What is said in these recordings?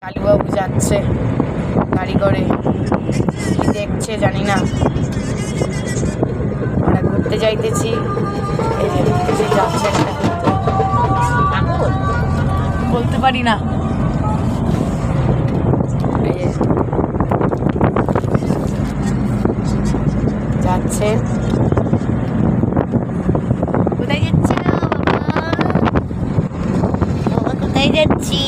কালুবাবু যাচ্ছে গাড়ি করে, কি দেখছে জানি না। আমরা ঘুরতে যাইতেছি, এই যে যাচ্ছে একটা ঠাকুর, বলতে পারি না। এই যে যাচ্ছে। কোথায় যাচ্ছে বাবা? কোথায় যাচ্ছি?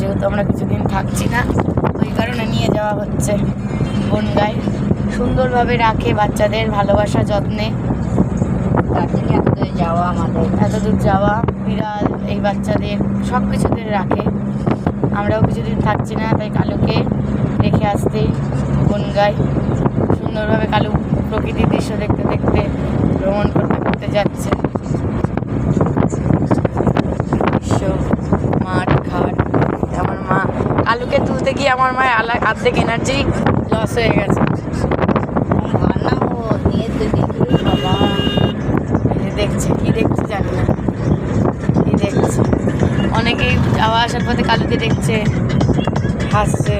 যেহেতু আমরা কিছুদিন থাকছি না, ওই কারণে নিয়ে যাওয়া হচ্ছে বনগাঁয়। সুন্দরভাবে রাখে বাচ্চাদের, ভালোবাসা যত্নে। তার জন্য এতদূর যাওয়া, আমাদের এতদূর যাওয়া, বিড়াল এই বাচ্চাদের সব কিছুদের রাখে। আমরাও কিছুদিন থাকছি না, তাই কালুকে রেখে আসতেই বনগাঁয় সুন্দরভাবে কালু প্রকৃতির দৃশ্য দেখতে দেখতে ভ্রমণ করতে করতে যাচ্ছে। মাঠ ঘাট, আমার মা কালুকে তুলতে গিয়ে আমার মায়ের অর্ধেক এনার্জি লস হয়ে গেছে। দেখছে কি দেখছে জানি না, কি দেখছে। অনেকেই যাওয়া আসার পথে কালুকে দেখছে, হাসছে।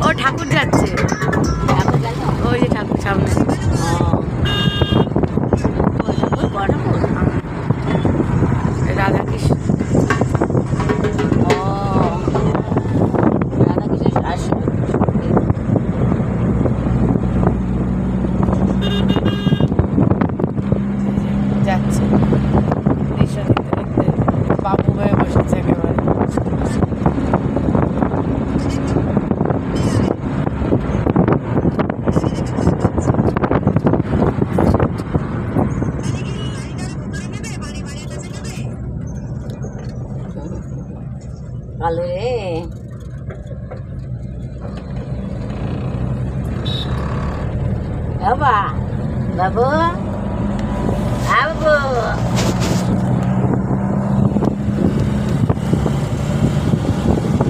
ও ঠাকুর যাচ্ছে, ওই যে ঠাকুর সামনে। রাধাকৃষ্ণ, যাচ্ছে দৃশ্য দেখতে দেখতে বাবু হয়ে বসেছে একেবারে। কালো রে বাবা, বাবু